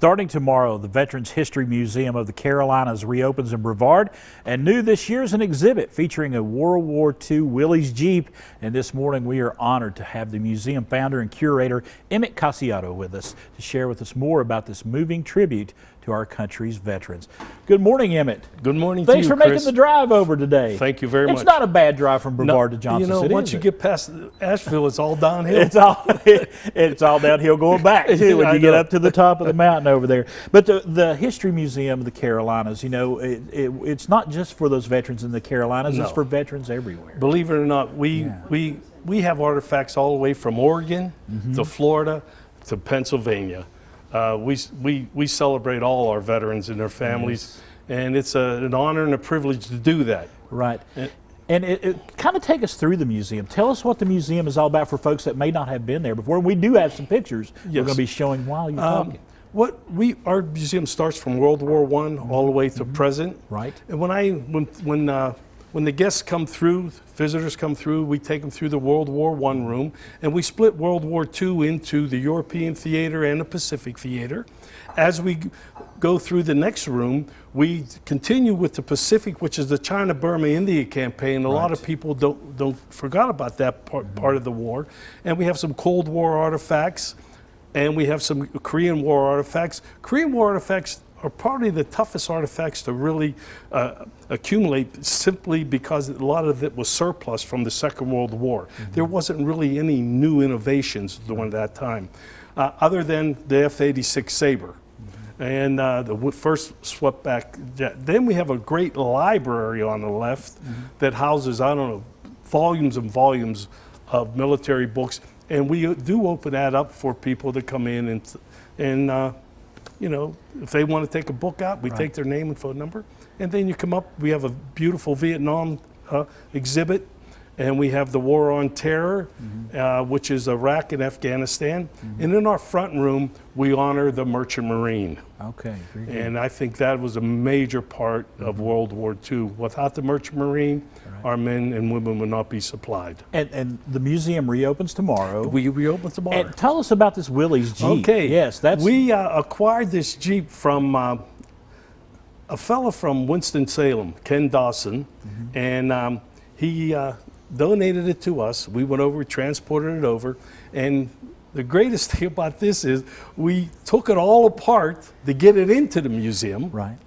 Starting tomorrow, the Veterans History Museum of the Carolinas reopens in Brevard, and new this year is an exhibit featuring a World War II Willys Jeep. And this morning we are honored to have the museum founder and curator Emmett Casciato with us to share with us more about this moving tribute to our country's veterans. Good morning, Emmett. Good morning to you, Thanks for making the drive over today. Thank you very much. It's not a bad drive from Brevard to Johnson City. You know, once you get past Asheville, it's all downhill. It's all downhill going back too when you get up to the top of the mountain over there. But the History Museum of the Carolinas, you know, it's not just for those veterans in the Carolinas, it's for veterans everywhere. Believe it or not, we have artifacts all the way from Oregon to Florida to Pennsylvania. We celebrate all our veterans and their families, and it's an honor and a privilege to do that. Right. And it kind of take us through the museum. Tell us what the museum is all about for folks that may not have been there before. We do have some pictures we're going to be showing while you're talking. Our museum starts from World War I all the way to present. Right. And when the guests come through, visitors come through, we take them through the World War I room, and we split World War II into the European theater and the Pacific theater. As we go through the next room, we continue with the Pacific, which is the China-Burma-India campaign. A lot of people don't forgot about that part of the war. And we have some Cold War artifacts, and we have some Korean War artifacts. Korean War artifacts are probably the toughest artifacts to really accumulate, simply because a lot of it was surplus from the Second World War. There wasn't really any new innovations during that time, other than the F-86 Sabre. And the first swept back jet. Then we have a great library on the left that houses, I don't know, volumes and volumes of military books. And we do open that up for people to come in and you know, if they want to take a book out, we take their name and phone number. And then you come up, we have a beautiful Vietnam exhibit, and we have the War on Terror, which is Iraq and Afghanistan. And in our front room, we honor the Merchant Marine. Okay. And I think that was a major part of World War II. Without the Merchant Marine, our men and women would not be supplied. And the museum reopens tomorrow. We reopen tomorrow. And tell us about this Willys Jeep. Okay. Yes, we acquired this Jeep from a fellow from Winston-Salem, Ken Dawson, and he donated it to us. We went over, transported it over, and the greatest thing about this is we took it all apart to get it into the museum. Right.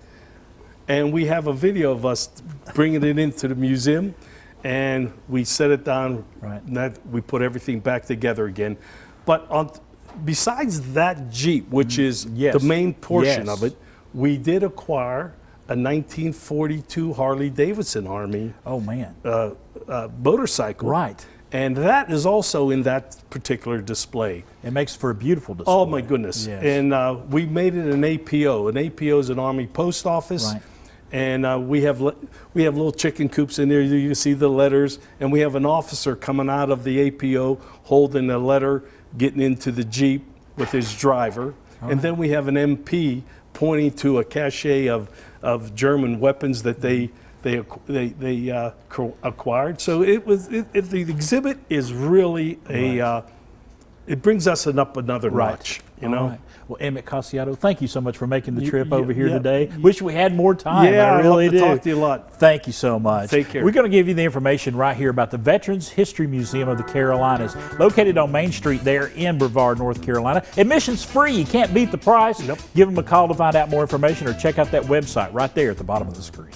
And we have a video of us bringing it into the museum, and we set it down. Right. And we put everything back together again. But besides that Jeep, which is the main portion of it, we did acquire a 1942 Harley-Davidson Army motorcycle. Right. And that is also in that particular display. It makes for a beautiful display. Oh my goodness. Yes. And we made it an APO. An APO is an Army post office. Right. And we have little chicken coops in there. You can see the letters. And we have an officer coming out of the APO holding a letter, getting into the Jeep with his driver. And then we have an MP pointing to a cache of German weapons that they acquired. So the exhibit is really it brings us up another notch, you know. Right. Well, Emmett Casciato, thank you so much for making the trip over here today. Wish we had more time. Yeah, I really do. Talk to you a lot. Thank you so much. Take care. We're going to give you the information right here about the Veterans History Museum of the Carolinas, located on Main Street there in Brevard, North Carolina. Admission's free. You can't beat the price. Give them a call to find out more information, or check out that website right there at the bottom of the screen.